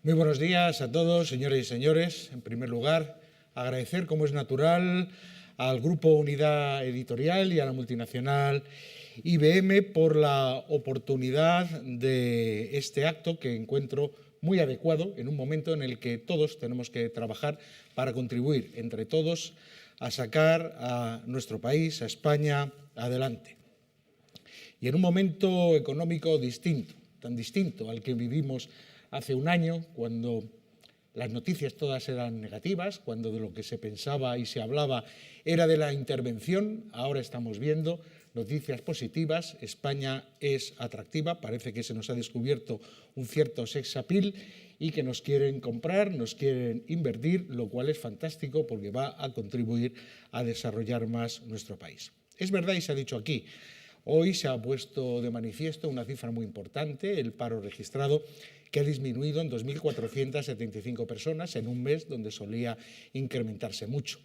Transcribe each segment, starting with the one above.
Muy buenos días a todos, señores y señores. En primer lugar, agradecer, como es natural, al Grupo Unidad Editorial y a la multinacional IBM por la oportunidad de este acto que encuentro muy adecuado en un momento en el que todos tenemos que trabajar para contribuir entre todos a sacar a nuestro país, a España, adelante. Y en un momento económico distinto, tan distinto al que vivimos hace un año, cuando las noticias todas eran negativas, cuando de lo que se pensaba y se hablaba era de la intervención, ahora estamos viendo noticias positivas. España es atractiva, parece que se nos ha descubierto un cierto sex appeal y que nos quieren comprar, nos quieren invertir, lo cual es fantástico porque va a contribuir a desarrollar más nuestro país. Es verdad, y se ha dicho aquí, hoy se ha puesto de manifiesto una cifra muy importante, el paro registrado, que ha disminuido en 2.475 personas en un mes donde solía incrementarse mucho.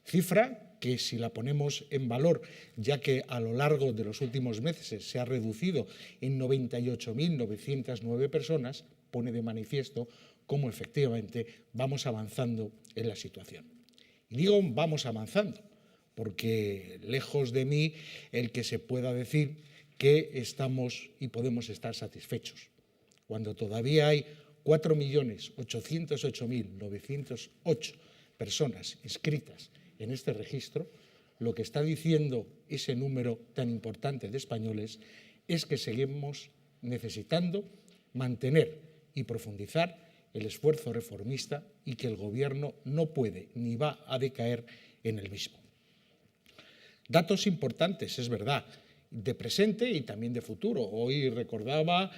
Cifra que, si la ponemos en valor, ya que a lo largo de los últimos meses se ha reducido en 98.909 personas, pone de manifiesto cómo efectivamente vamos avanzando en la situación. Y digo vamos avanzando, porque lejos de mí el que se pueda decir que estamos y podemos estar satisfechos, cuando todavía hay 4.808.908 personas inscritas en este registro. Lo que está diciendo ese número tan importante de españoles es que seguimos necesitando mantener y profundizar el esfuerzo reformista y que el Gobierno no puede ni va a decaer en el mismo. Datos importantes, es verdad, de presente y también de futuro. Hoy recordaba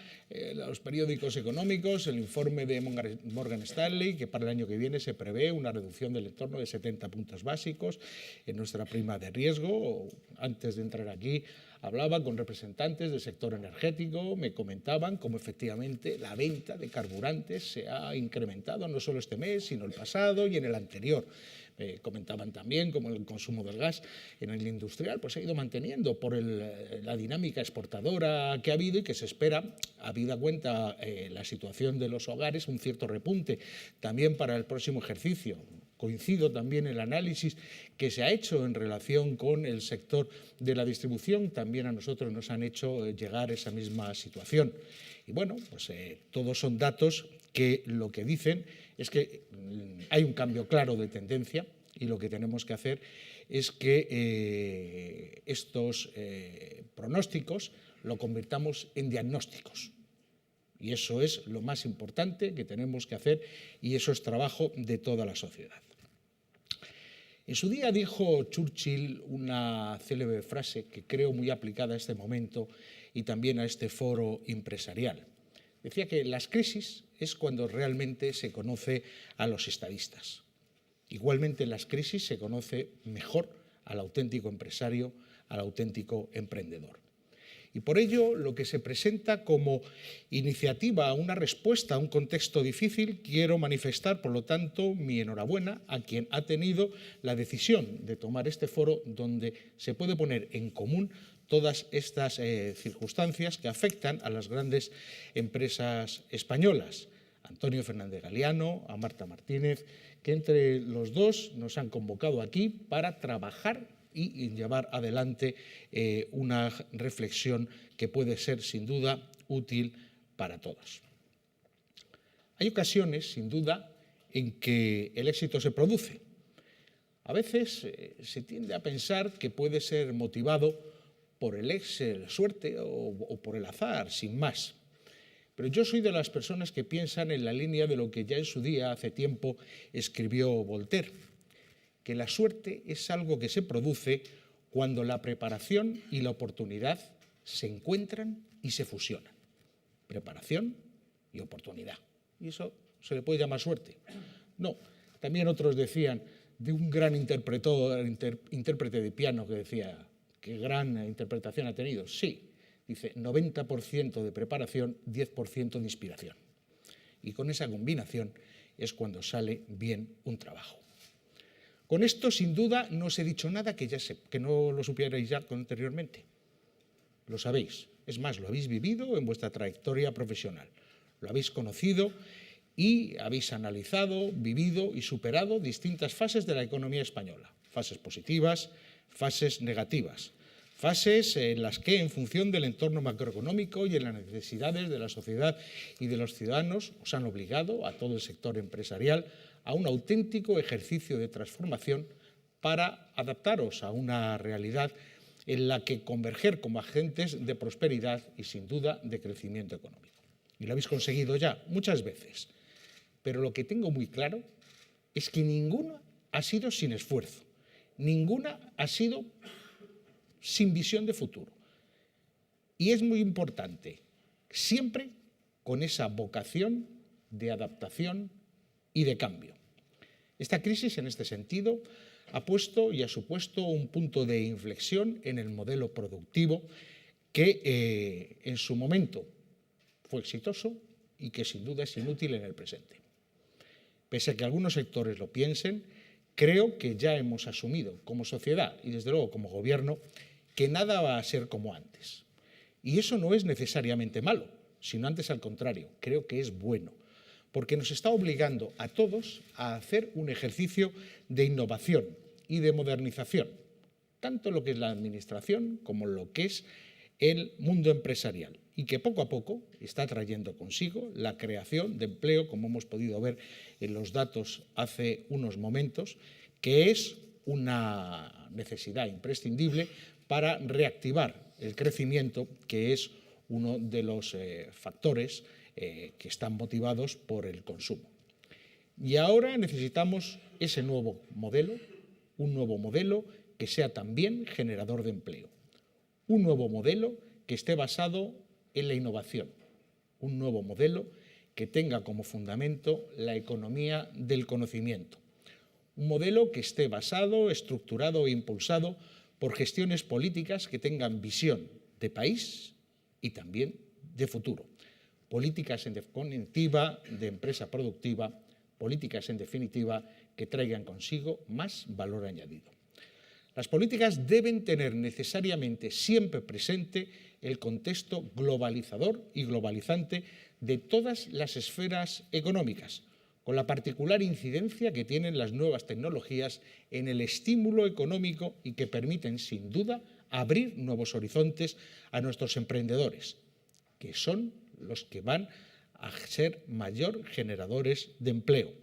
los periódicos económicos el informe de Morgan Stanley, que para el año que viene se prevé una reducción del entorno de 70 puntos básicos en nuestra prima de riesgo. Antes de entrar aquí hablaba con representantes del sector energético, me comentaban cómo efectivamente la venta de carburantes se ha incrementado no solo este mes, sino el pasado y en el anterior. Comentaban también cómo el consumo del gas en el industrial pues, se ha ido manteniendo por la dinámica exportadora que ha habido y que se espera, habida cuenta la situación de los hogares, un cierto repunte también para el próximo ejercicio. Coincido también en el análisis que se ha hecho en relación con el sector de la distribución, también a nosotros nos han hecho llegar esa misma situación. Y bueno, pues todos son datos que lo que dicen es que hay un cambio claro de tendencia y lo que tenemos que hacer es que estos pronósticos lo convirtamos en diagnósticos. Y eso es lo más importante que tenemos que hacer y eso es trabajo de toda la sociedad. En su día dijo Churchill una célebre frase que creo muy aplicada a este momento y también a este foro empresarial. Decía que las crisis es cuando realmente se conoce a los estadistas. Igualmente en las crisis se conoce mejor al auténtico empresario, al auténtico emprendedor. Y por ello, lo que se presenta como iniciativa a una respuesta a un contexto difícil, quiero manifestar, por lo tanto, mi enhorabuena a quien ha tenido la decisión de tomar este foro donde se puede poner en común todas estas circunstancias que afectan a las grandes empresas españolas. Antonio Fernández Galiano, a Marta Martínez, que entre los dos nos han convocado aquí para trabajar y llevar adelante una reflexión que puede ser sin duda útil para todos. Hay ocasiones, sin duda, en que el éxito se produce. A veces se tiende a pensar que puede ser motivado por la suerte o por el azar, sin más. Pero yo soy de las personas que piensan en la línea de lo que ya en su día, hace tiempo, escribió Voltaire, que la suerte es algo que se produce cuando la preparación y la oportunidad se encuentran y se fusionan. Preparación y oportunidad. ¿Y eso se le puede llamar suerte? No. También otros decían de un gran intérprete de piano que decía, ¿qué gran interpretación ha tenido? Sí. Dice, 90% de preparación, 10% de inspiración. Y con esa combinación es cuando sale bien un trabajo. Con esto, sin duda, no os he dicho nada que no lo supierais ya anteriormente. Lo sabéis. Es más, lo habéis vivido en vuestra trayectoria profesional. Lo habéis conocido y habéis analizado, vivido y superado distintas fases de la economía española, fases positivas, fases negativas, fases en las que, en función del entorno macroeconómico y en las necesidades de la sociedad y de los ciudadanos, os han obligado a todo el sector empresarial a un auténtico ejercicio de transformación para adaptaros a una realidad en la que converger como agentes de prosperidad y, sin duda, de crecimiento económico. Y lo habéis conseguido ya muchas veces. Pero lo que tengo muy claro es que ninguna ha sido sin esfuerzo, ninguna ha sido sin visión de futuro. Y es muy importante, siempre con esa vocación de adaptación y de cambio. Esta crisis, en este sentido, ha puesto y ha supuesto un punto de inflexión en el modelo productivo que en su momento fue exitoso y que sin duda es inútil en el presente. Pese a que algunos sectores lo piensen, creo que ya hemos asumido como sociedad y desde luego como gobierno que nada va a ser como antes. Y eso no es necesariamente malo, sino antes al contrario, creo que es bueno, porque nos está obligando a todos a hacer un ejercicio de innovación y de modernización, tanto lo que es la administración como lo que es el mundo empresarial, y que poco a poco está trayendo consigo la creación de empleo, como hemos podido ver en los datos hace unos momentos, que es una necesidad imprescindible para reactivar el crecimiento, que es uno de los factores que están motivados por el consumo. Y ahora necesitamos ese nuevo modelo, un nuevo modelo que sea también generador de empleo, un nuevo modelo que esté basado en la innovación, un nuevo modelo que tenga como fundamento la economía del conocimiento, un modelo que esté basado, estructurado e impulsado por gestiones políticas que tengan visión de país y también de futuro, políticas en definitiva de empresa productiva, políticas en definitiva que traigan consigo más valor añadido. Las políticas deben tener necesariamente siempre presente el contexto globalizador y globalizante de todas las esferas económicas, con la particular incidencia que tienen las nuevas tecnologías en el estímulo económico y que permiten, sin duda, abrir nuevos horizontes a nuestros emprendedores, que son los que van a ser mayor generadores de empleo.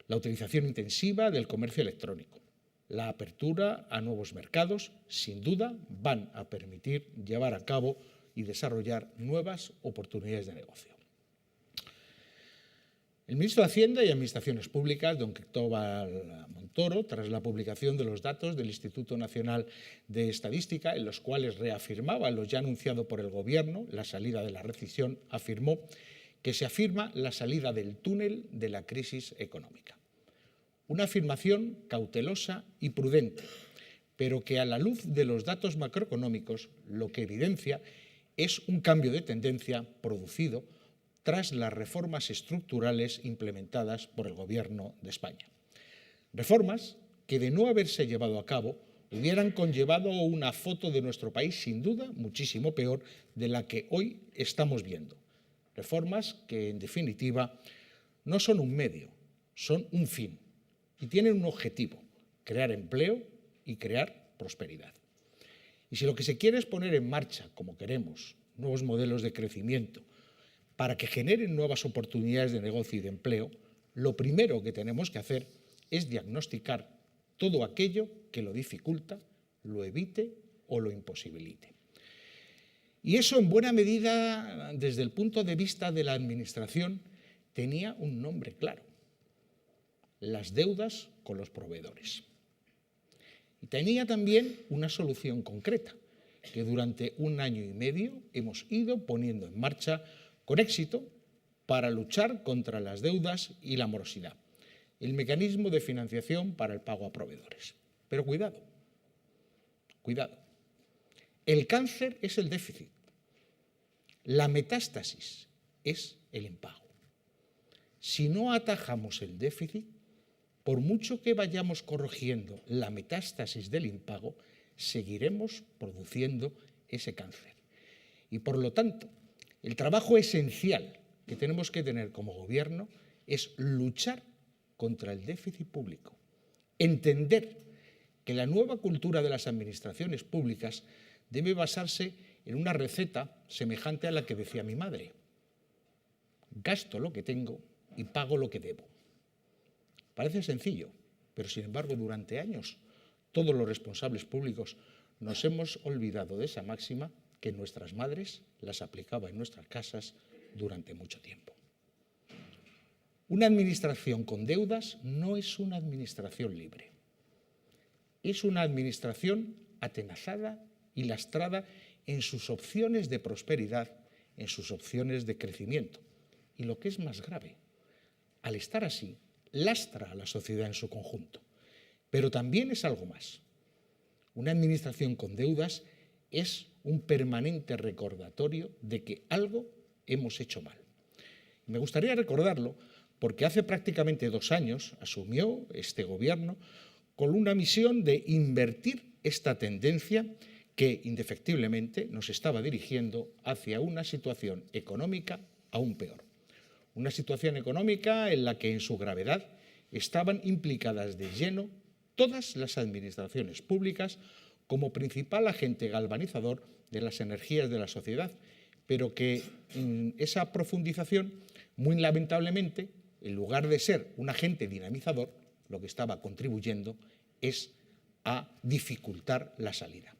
La utilización intensiva del comercio electrónico, la apertura a nuevos mercados, sin duda, van a permitir llevar a cabo y desarrollar nuevas oportunidades de negocio. El ministro de Hacienda y Administraciones Públicas, don Cristóbal Montoro, tras la publicación de los datos del Instituto Nacional de Estadística, en los cuales reafirmaba lo ya anunciado por el Gobierno, la salida de la recesión, afirmó que se afirma la salida del túnel de la crisis económica. Una afirmación cautelosa y prudente, pero que a la luz de los datos macroeconómicos lo que evidencia es un cambio de tendencia producido tras las reformas estructurales implementadas por el Gobierno de España. Reformas que, de no haberse llevado a cabo, hubieran conllevado una foto de nuestro país, sin duda, muchísimo peor de la que hoy estamos viendo. Reformas que, en definitiva, no son un medio, son un fin y tienen un objetivo: crear empleo y crear prosperidad. Y si lo que se quiere es poner en marcha, como queremos, nuevos modelos de crecimiento para que generen nuevas oportunidades de negocio y de empleo, lo primero que tenemos que hacer es diagnosticar todo aquello que lo dificulta, lo evite o lo imposibilite. Y eso, en buena medida, desde el punto de vista de la Administración, tenía un nombre claro: las deudas con los proveedores. Y tenía también una solución concreta, que durante 1 año y medio hemos ido poniendo en marcha con éxito para luchar contra las deudas y la morosidad: el mecanismo de financiación para el pago a proveedores. Pero cuidado, cuidado. El cáncer es el déficit, la metástasis es el impago. Si no atajamos el déficit, por mucho que vayamos corrigiendo la metástasis del impago, seguiremos produciendo ese cáncer. Y por lo tanto, el trabajo esencial que tenemos que tener como gobierno es luchar contra el déficit público, entender que la nueva cultura de las administraciones públicas debe basarse en una receta semejante a la que decía mi madre: gasto lo que tengo y pago lo que debo. Parece sencillo, pero sin embargo durante años todos los responsables públicos nos hemos olvidado de esa máxima que nuestras madres las aplicaban en nuestras casas durante mucho tiempo. Una administración con deudas no es una administración libre. Es una administración atenazada y lastrada en sus opciones de prosperidad, en sus opciones de crecimiento. Y lo que es más grave, al estar así, lastra a la sociedad en su conjunto. Pero también es algo más. Una administración con deudas es un permanente recordatorio de que algo hemos hecho mal. Me gustaría recordarlo porque hace prácticamente 2 años asumió este gobierno con una misión de invertir esta tendencia que indefectiblemente nos estaba dirigiendo hacia una situación económica aún peor. Una situación económica en la que en su gravedad estaban implicadas de lleno todas las administraciones públicas como principal agente galvanizador de las energías de la sociedad, pero que en esa profundización, muy lamentablemente, en lugar de ser un agente dinamizador, lo que estaba contribuyendo es a dificultar la salida.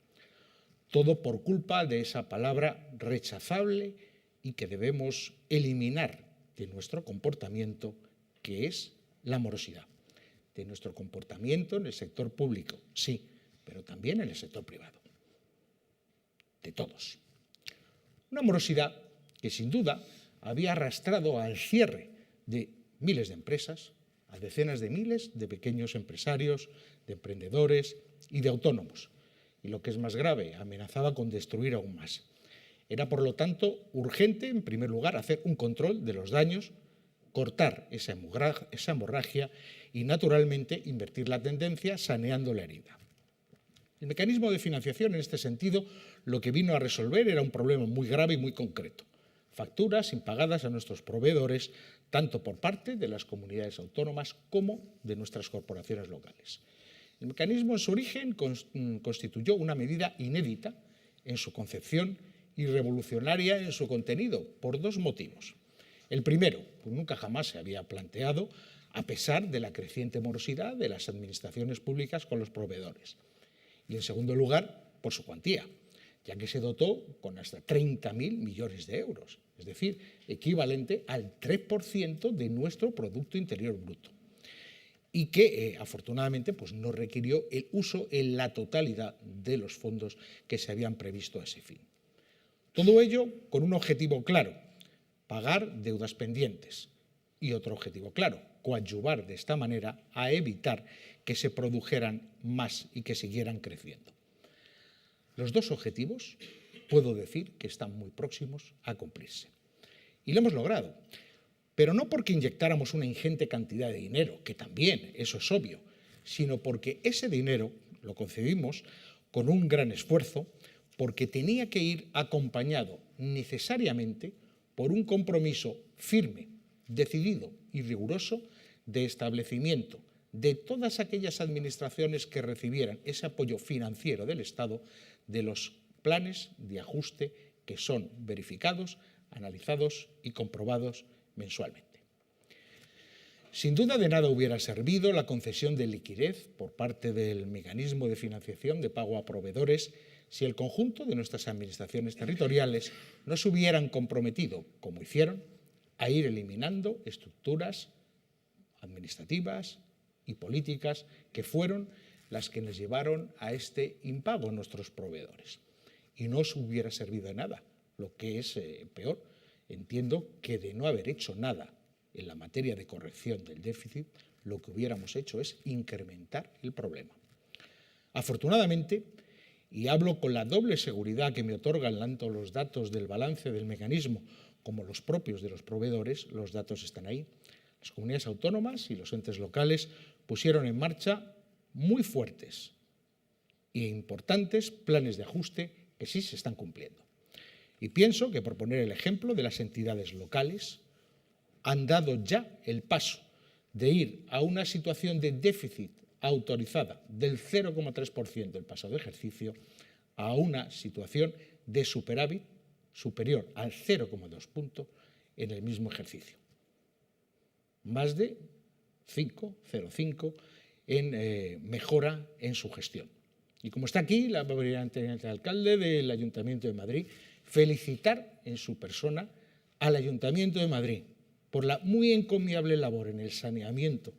Todo por culpa de esa palabra rechazable y que debemos eliminar de nuestro comportamiento, que es la morosidad. De nuestro comportamiento en el sector público, sí, pero también en el sector privado. De todos. Una morosidad que sin duda había arrastrado al cierre de miles de empresas, a decenas de miles de pequeños empresarios, de emprendedores y de autónomos. Y lo que es más grave, amenazaba con destruir aún más. Era, por lo tanto, urgente, en primer lugar, hacer un control de los daños, cortar esa hemorragia y, naturalmente, invertir la tendencia saneando la herida. El mecanismo de financiación, en este sentido, lo que vino a resolver era un problema muy grave y muy concreto. Facturas impagadas a nuestros proveedores, tanto por parte de las comunidades autónomas como de nuestras corporaciones locales. El mecanismo en su origen constituyó una medida inédita en su concepción y revolucionaria en su contenido, por 2 motivos. El primero, pues nunca jamás se había planteado, a pesar de la creciente morosidad de las administraciones públicas con los proveedores. Y en segundo lugar, por su cuantía, ya que se dotó con hasta 30.000 millones de euros, es decir, equivalente al 3% de nuestro Producto Interior Bruto. Y que, afortunadamente, pues no requirió el uso en la totalidad de los fondos que se habían previsto a ese fin. Todo ello con un objetivo claro: pagar deudas pendientes. Y otro objetivo claro: coadyuvar de esta manera a evitar que se produjeran más y que siguieran creciendo. Los 2 objetivos, puedo decir que están muy próximos a cumplirse. Y lo hemos logrado. Pero no porque inyectáramos una ingente cantidad de dinero, que también, eso es obvio, sino porque ese dinero lo concebimos con un gran esfuerzo, porque tenía que ir acompañado necesariamente por un compromiso firme, decidido y riguroso de establecimiento de todas aquellas administraciones que recibieran ese apoyo financiero del Estado de los planes de ajuste que son verificados, analizados y comprobados mensualmente. Sin duda de nada hubiera servido la concesión de liquidez por parte del mecanismo de financiación de pago a proveedores si el conjunto de nuestras administraciones territoriales no se hubieran comprometido, como hicieron, a ir eliminando estructuras administrativas y políticas que fueron las que nos llevaron a este impago a nuestros proveedores. Y no os hubiera servido de nada. Lo que es peor, entiendo que de no haber hecho nada en la materia de corrección del déficit, lo que hubiéramos hecho es incrementar el problema. Afortunadamente, y hablo con la doble seguridad que me otorgan tanto los datos del balance del mecanismo como los propios de los proveedores, los datos están ahí. Las comunidades autónomas y los entes locales pusieron en marcha muy fuertes e importantes planes de ajuste que sí se están cumpliendo. Y pienso que, por poner el ejemplo de las entidades locales, han dado ya el paso de ir a una situación de déficit autorizada del 0,3% del pasado ejercicio a una situación de superávit superior al 0,2 punto en el mismo ejercicio. Más de 0,5 en mejora en su gestión. Y como está aquí la teniente alcalde del Ayuntamiento de Madrid, felicitar en su persona al Ayuntamiento de Madrid por la muy encomiable labor en el saneamiento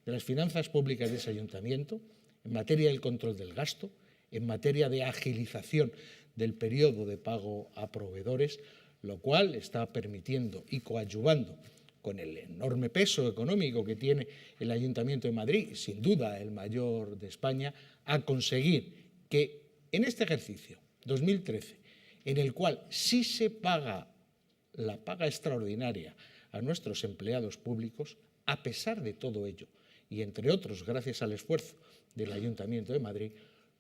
de las finanzas públicas de ese ayuntamiento, en materia del control del gasto, en materia de agilización del periodo de pago a proveedores, lo cual está permitiendo y coadyuvando con el enorme peso económico que tiene el Ayuntamiento de Madrid, sin duda el mayor de España, a conseguir que en este ejercicio 2013, en el cual sí se paga la paga extraordinaria a nuestros empleados públicos, a pesar de todo ello, y entre otros gracias al esfuerzo del Ayuntamiento de Madrid,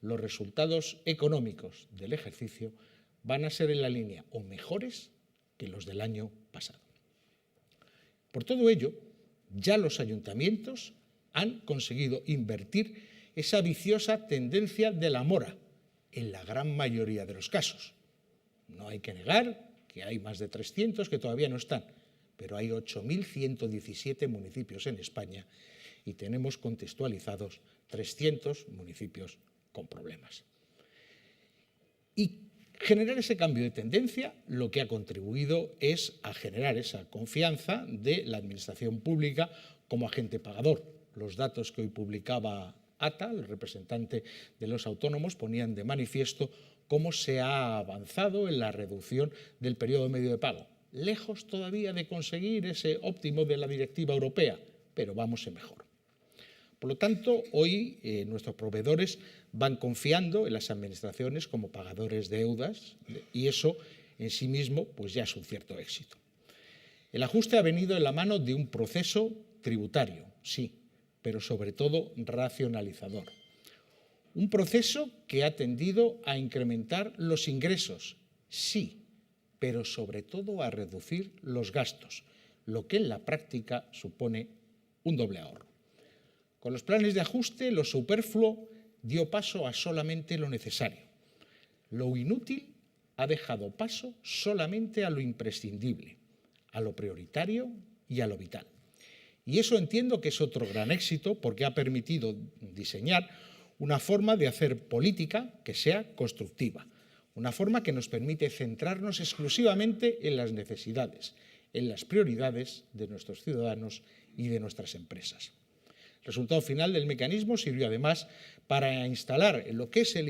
los resultados económicos del ejercicio van a ser en la línea o mejores que los del año pasado. Por todo ello, ya los ayuntamientos han conseguido invertir esa viciosa tendencia de la mora en la gran mayoría de los casos. No hay que negar que hay más de 300 que todavía no están, pero hay 8.117 municipios en España y tenemos contextualizados 300 municipios con problemas. Y generar ese cambio de tendencia lo que ha contribuido es a generar esa confianza de la administración pública como agente pagador. Los datos que hoy publicaba ATA, el representante de los autónomos, ponían de manifiesto cómo se ha avanzado en la reducción del periodo medio de pago. Lejos todavía de conseguir ese óptimo de la directiva europea, pero vamos en mejor. Por lo tanto, hoy nuestros proveedores van confiando en las administraciones como pagadores de deudas y eso en sí mismo pues ya es un cierto éxito. El ajuste ha venido en la mano de un proceso tributario, sí, pero sobre todo racionalizador. Un proceso que ha tendido a incrementar los ingresos, sí, pero sobre todo a reducir los gastos, lo que en la práctica supone un doble ahorro. Con los planes de ajuste, lo superfluo dio paso a solamente lo necesario. Lo inútil ha dejado paso solamente a lo imprescindible, a lo prioritario y a lo vital. Y eso entiendo que es otro gran éxito porque ha permitido diseñar una forma de hacer política que sea constructiva, una forma que nos permite centrarnos exclusivamente en las necesidades, en las prioridades de nuestros ciudadanos y de nuestras empresas. El resultado final del mecanismo sirvió además para instalar en lo que es el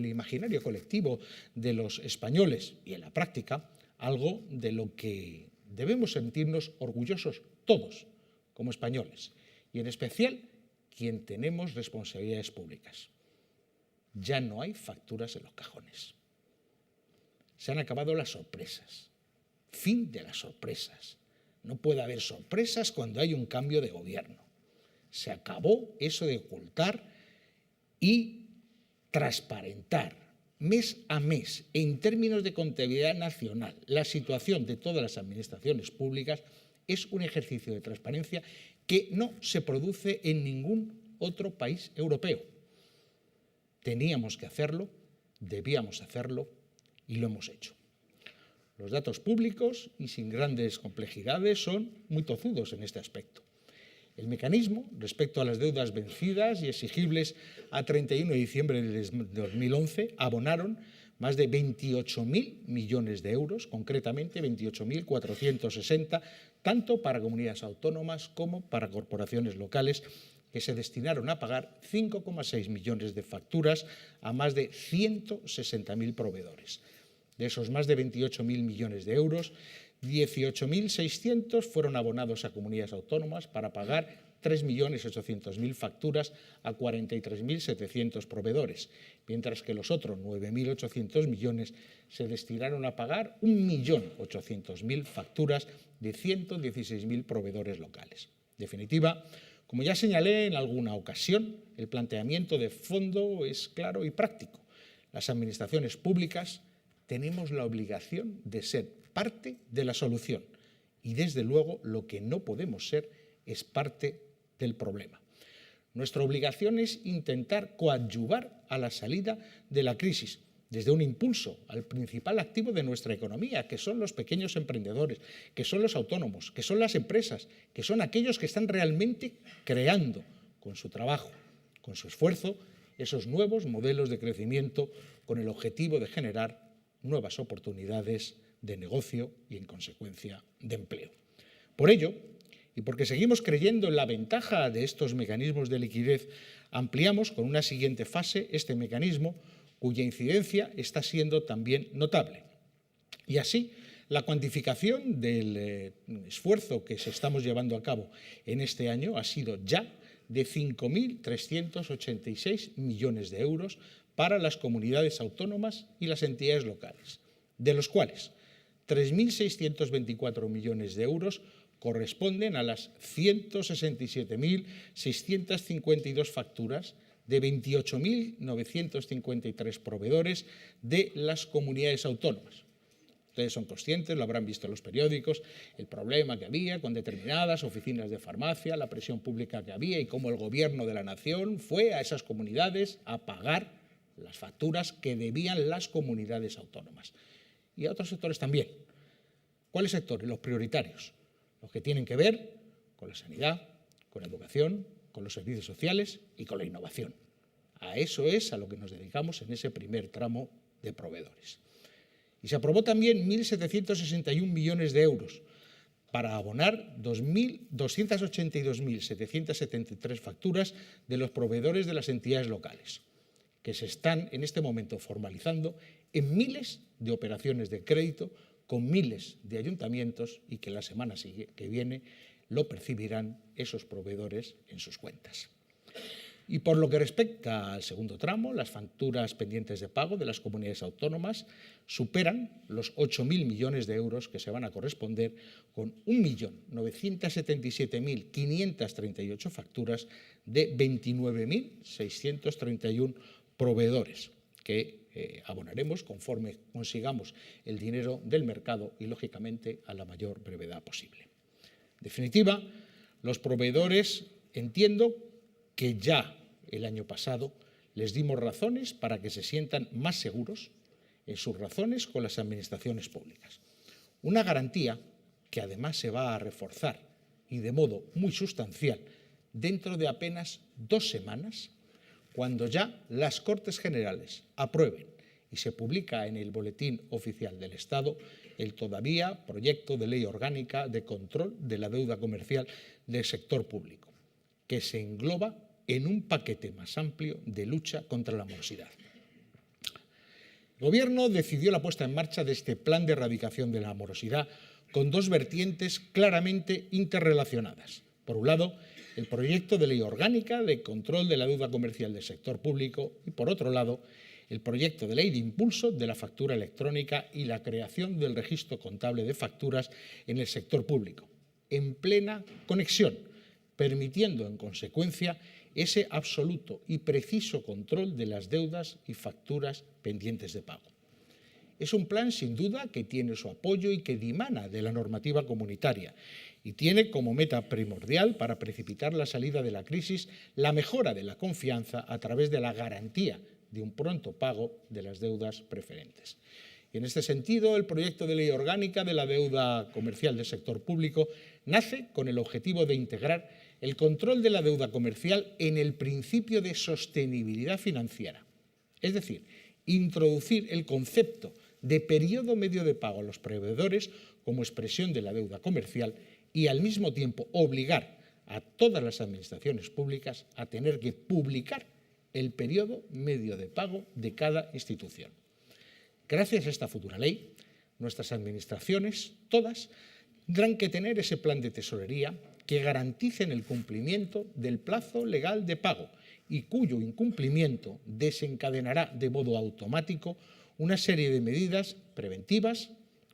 imaginario colectivo de los españoles y en la práctica algo de lo que debemos sentirnos orgullosos todos como españoles y en especial quien tenemos responsabilidades públicas. Ya no hay facturas en los cajones. Se han acabado las sorpresas. Fin de las sorpresas. No puede haber sorpresas cuando hay un cambio de gobierno. Se acabó eso de ocultar y transparentar mes a mes, en términos de contabilidad nacional, la situación de todas las administraciones públicas es un ejercicio de transparencia que no se produce en ningún otro país europeo. Teníamos que hacerlo, debíamos hacerlo y lo hemos hecho. Los datos públicos, y sin grandes complejidades, son muy tozudos en este aspecto. El mecanismo, respecto a las deudas vencidas y exigibles a 31 de diciembre de 2011, abonaron más de 28.000 millones de euros, concretamente 28.460, tanto para comunidades autónomas como para corporaciones locales, que se destinaron a pagar 5,6 millones de facturas a más de 160.000 proveedores. De esos más de 28.000 millones de euros, 18.600 fueron abonados a comunidades autónomas para pagar 3.800.000 facturas a 43.700 proveedores, mientras que los otros 9.800 millones se destinaron a pagar 1.800.000 facturas de 116.000 proveedores locales. En definitiva, como ya señalé en alguna ocasión, el planteamiento de fondo es claro y práctico. Las administraciones públicas tenemos la obligación de ser parte de la solución y, desde luego, lo que no podemos ser es parte del problema. Nuestra obligación es intentar coadyuvar a la salida de la crisis, desde un impulso al principal activo de nuestra economía, que son los pequeños emprendedores, que son los autónomos, que son las empresas, que son aquellos que están realmente creando con su trabajo, con su esfuerzo, esos nuevos modelos de crecimiento con el objetivo de generar nuevas oportunidades de negocio y, en consecuencia, de empleo. Por ello, y porque seguimos creyendo en la ventaja de estos mecanismos de liquidez, ampliamos con una siguiente fase este mecanismo, cuya incidencia está siendo también notable. Y así, la cuantificación del esfuerzo que estamos llevando a cabo en este año ha sido ya de 5.386 millones de euros para las comunidades autónomas y las entidades locales, de los cuales 3.624 millones de euros corresponden a las 167.652 facturas de 28.953 proveedores de las comunidades autónomas. Ustedes son conscientes, lo habrán visto en los periódicos, el problema que había con determinadas oficinas de farmacia, la presión pública que había y cómo el Gobierno de la Nación fue a esas comunidades a pagar las facturas que debían las comunidades autónomas. Y a otros sectores también. ¿Cuáles sectores? Los prioritarios, los que tienen que ver con la sanidad, con la educación, con los servicios sociales y con la innovación. A eso es a lo que nos dedicamos en ese primer tramo de proveedores. Y se aprobó también 1.761 millones de euros para abonar 282.773 facturas de los proveedores de las entidades locales, que se están en este momento formalizando en miles de operaciones de crédito con miles de ayuntamientos y que la semana que viene lo percibirán esos proveedores en sus cuentas. Y por lo que respecta al segundo tramo, las facturas pendientes de pago de las comunidades autónomas superan los 8.000 millones de euros que se van a corresponder con 1.977.538 facturas de 29.631 proveedores que abonaremos conforme consigamos el dinero del mercado y, lógicamente, a la mayor brevedad posible. En definitiva, los proveedores, entiendo que ya el año pasado les dimos razones para que se sientan más seguros en sus razones con las administraciones públicas. Una garantía que además se va a reforzar y de modo muy sustancial dentro de apenas 2 semanas, cuando ya las Cortes Generales aprueben y se publica en el Boletín Oficial del Estado el todavía proyecto de ley orgánica de control de la deuda comercial del sector público, que se engloba en un paquete más amplio de lucha contra la morosidad. El Gobierno decidió la puesta en marcha de este plan de erradicación de la morosidad con 2 vertientes claramente interrelacionadas. Por un lado, el proyecto de ley orgánica de control de la deuda comercial del sector público y, por otro lado, el proyecto de ley de impulso de la factura electrónica y la creación del registro contable de facturas en el sector público, en plena conexión, permitiendo, en consecuencia, ese absoluto y preciso control de las deudas y facturas pendientes de pago. Es un plan, sin duda, que tiene su apoyo y que dimana de la normativa comunitaria y tiene como meta primordial para precipitar la salida de la crisis la mejora de la confianza a través de la garantía de un pronto pago de las deudas preferentes. Y en este sentido, el proyecto de ley orgánica de la deuda comercial del sector público nace con el objetivo de integrar el control de la deuda comercial en el principio de sostenibilidad financiera, es decir, introducir el concepto de periodo medio de pago a los proveedores como expresión de la deuda comercial y, al mismo tiempo, obligar a todas las administraciones públicas a tener que publicar el periodo medio de pago de cada institución. Gracias a esta futura ley, nuestras administraciones, todas, tendrán que tener ese plan de tesorería que garanticen el cumplimiento del plazo legal de pago y cuyo incumplimiento desencadenará de modo automático una serie de medidas preventivas,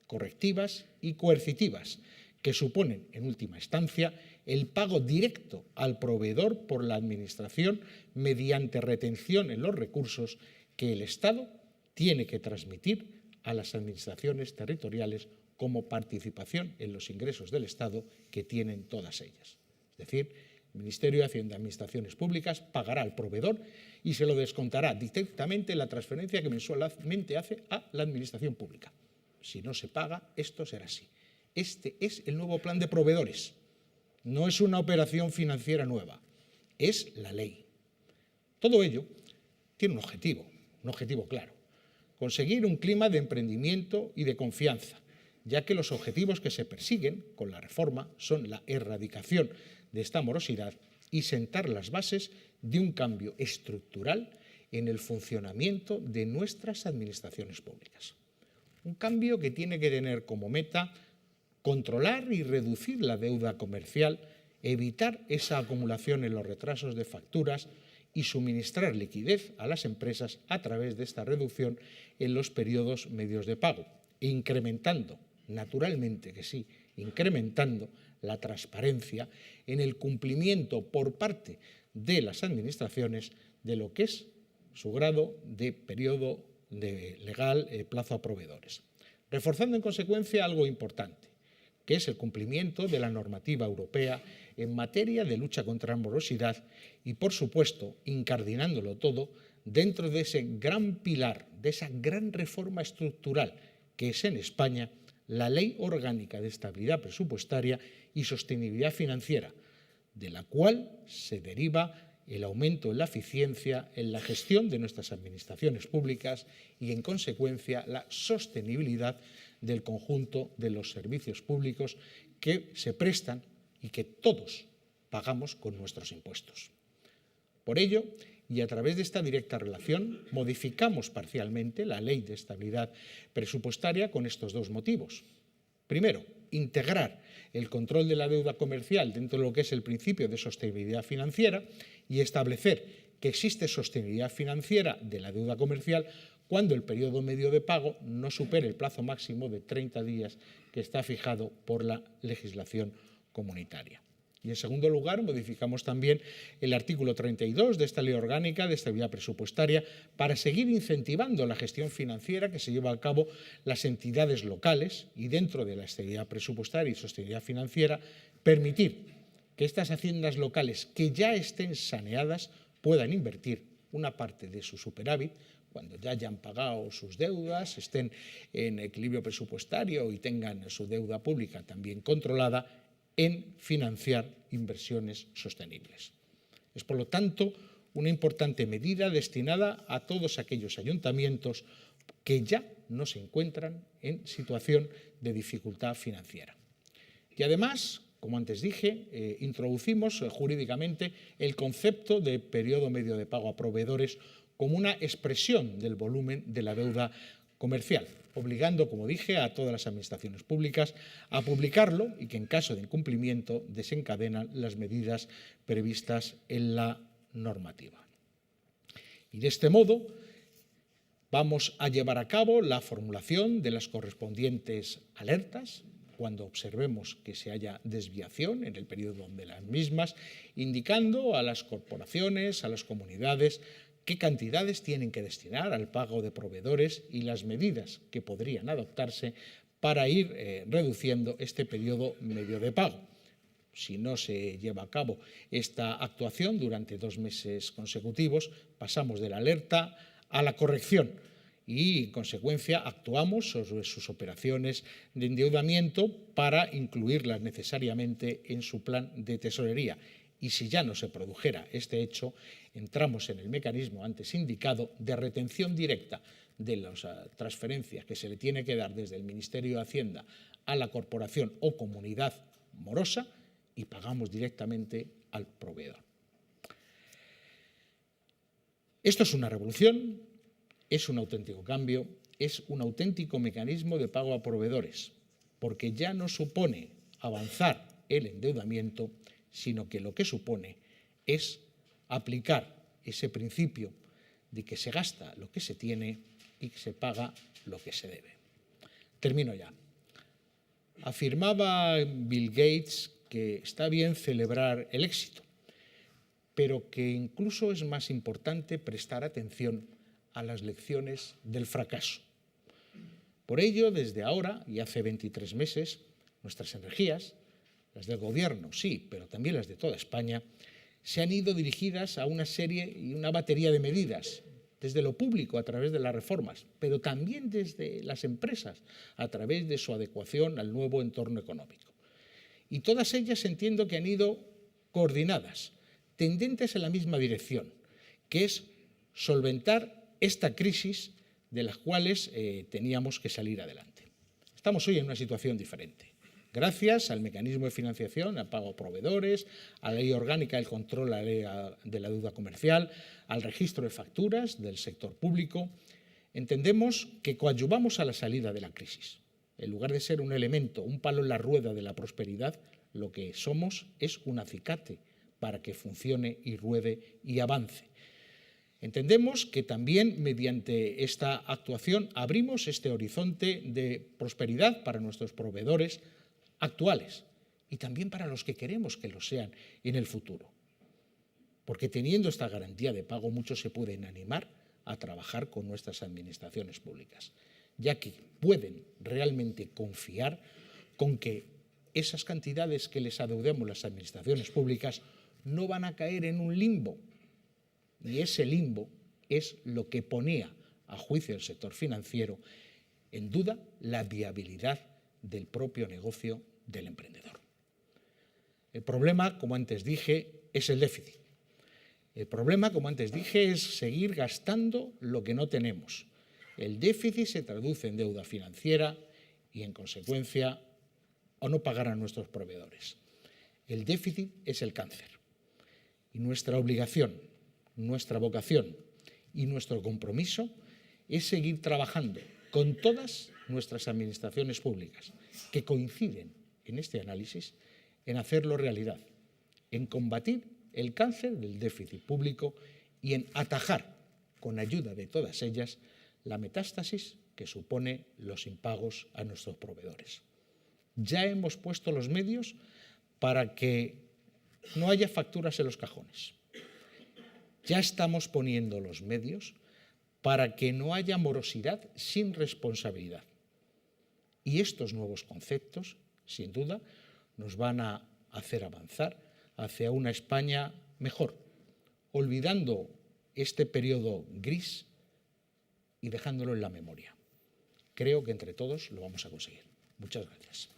correctivas y coercitivas que suponen, en última instancia, el pago directo al proveedor por la Administración mediante retención en los recursos que el Estado tiene que transmitir a las administraciones territoriales como participación en los ingresos del Estado que tienen todas ellas. Es decir, el Ministerio de Hacienda y Administraciones Públicas pagará al proveedor y se lo descontará directamente en la transferencia que mensualmente hace a la Administración Pública. Si no se paga, esto será así. Este es el nuevo plan de proveedores. No es una operación financiera nueva, es la ley. Todo ello tiene un objetivo claro: conseguir un clima de emprendimiento y de confianza, ya que los objetivos que se persiguen con la reforma son la erradicación de esta morosidad y sentar las bases de un cambio estructural en el funcionamiento de nuestras administraciones públicas. Un cambio que tiene que tener como meta controlar y reducir la deuda comercial, evitar esa acumulación en los retrasos de facturas y suministrar liquidez a las empresas a través de esta reducción en los periodos medios de pago, e incrementando, naturalmente que sí, incrementando la transparencia en el cumplimiento por parte de las administraciones de lo que es su grado de periodo de legal plazo a proveedores. Reforzando en consecuencia algo importante, que es el cumplimiento de la normativa europea en materia de lucha contra la morosidad y, por supuesto, incardinándolo todo dentro de ese gran pilar, de esa gran reforma estructural que es en España la Ley Orgánica de Estabilidad Presupuestaria y Sostenibilidad Financiera, de la cual se deriva el aumento en la eficiencia en la gestión de nuestras administraciones públicas y, en consecuencia, la sostenibilidad del conjunto de los servicios públicos que se prestan y que todos pagamos con nuestros impuestos. Por ello, y a través de esta directa relación, modificamos parcialmente la Ley de Estabilidad Presupuestaria con estos dos motivos. Primero, integrar el control de la deuda comercial dentro de lo que es el principio de sostenibilidad financiera y establecer que existe sostenibilidad financiera de la deuda comercial cuando el periodo medio de pago no supere el plazo máximo de 30 días que está fijado por la legislación comunitaria. Y, en segundo lugar, modificamos también el artículo 32 de esta Ley Orgánica de Estabilidad Presupuestaria para seguir incentivando la gestión financiera que se lleva a cabo las entidades locales y, dentro de la estabilidad presupuestaria y sostenibilidad financiera, permitir que estas haciendas locales que ya estén saneadas puedan invertir una parte de su superávit cuando ya hayan pagado sus deudas, estén en equilibrio presupuestario y tengan su deuda pública también controlada, en financiar inversiones sostenibles. Es, por lo tanto, una importante medida destinada a todos aquellos ayuntamientos que ya no se encuentran en situación de dificultad financiera. Y además, como antes dije, introducimos jurídicamente el concepto de periodo medio de pago a proveedores como una expresión del volumen de la deuda comercial, obligando, como dije, a todas las administraciones públicas a publicarlo y que, en caso de incumplimiento, desencadenan las medidas previstas en la normativa. Y de este modo vamos a llevar a cabo la formulación de las correspondientes alertas cuando observemos que se haya desviación en el periodo de las mismas, indicando a las corporaciones, a las comunidades, qué cantidades tienen que destinar al pago de proveedores y las medidas que podrían adoptarse para ir reduciendo este periodo medio de pago. Si no se lleva a cabo esta actuación durante 2 meses consecutivos, pasamos de la alerta a la corrección y, en consecuencia, actuamos sobre sus operaciones de endeudamiento para incluirlas necesariamente en su plan de tesorería. Y si ya no se produjera este hecho, entramos en el mecanismo antes indicado de retención directa de las transferencias que se le tiene que dar desde el Ministerio de Hacienda a la corporación o comunidad morosa y pagamos directamente al proveedor. Esto es una revolución, es un auténtico cambio, es un auténtico mecanismo de pago a proveedores, porque ya no supone avanzar el endeudamiento, sino que lo que supone es aplicar ese principio de que se gasta lo que se tiene y que se paga lo que se debe. Termino ya. Afirmaba Bill Gates que está bien celebrar el éxito, pero que incluso es más importante prestar atención a las lecciones del fracaso. Por ello, desde ahora y hace 23 meses, nuestras energías, las del Gobierno, sí, pero también las de toda España, se han ido dirigidas a una serie y una batería de medidas, desde lo público a través de las reformas, pero también desde las empresas a través de su adecuación al nuevo entorno económico. Y todas ellas entiendo que han ido coordinadas, tendentes en la misma dirección, que es solventar esta crisis de las cuales teníamos que salir adelante. Estamos hoy en una situación diferente. Gracias al mecanismo de financiación, al pago a proveedores, a la ley orgánica del control de la deuda comercial, al registro de facturas del sector público, entendemos que coadyuvamos a la salida de la crisis. En lugar de ser un elemento, un palo en la rueda de la prosperidad, lo que somos es un acicate para que funcione y ruede y avance. Entendemos que también mediante esta actuación abrimos este horizonte de prosperidad para nuestros proveedores actuales y también para los que queremos que lo sean en el futuro. Porque teniendo esta garantía de pago, muchos se pueden animar a trabajar con nuestras administraciones públicas, ya que pueden realmente confiar con que esas cantidades que les adeudemos las administraciones públicas no van a caer en un limbo. Y ese limbo es lo que ponía, a juicio del sector financiero, en duda la viabilidad del propio negocio del emprendedor. El problema, como antes dije, es el déficit. El problema, como antes dije, es seguir gastando lo que no tenemos. El déficit se traduce en deuda financiera y, en consecuencia, a no pagar a nuestros proveedores. El déficit es el cáncer. Y nuestra obligación, nuestra vocación y nuestro compromiso es seguir trabajando con todas nuestras administraciones públicas que coinciden en este análisis en hacerlo realidad, en combatir el cáncer del déficit público y en atajar, con ayuda de todas ellas, la metástasis que supone los impagos a nuestros proveedores. Ya hemos puesto los medios para que no haya facturas en los cajones. Ya estamos poniendo los medios para que no haya morosidad sin responsabilidad. Y estos nuevos conceptos, sin duda, nos van a hacer avanzar hacia una España mejor, olvidando este periodo gris y dejándolo en la memoria. Creo que entre todos lo vamos a conseguir. Muchas gracias.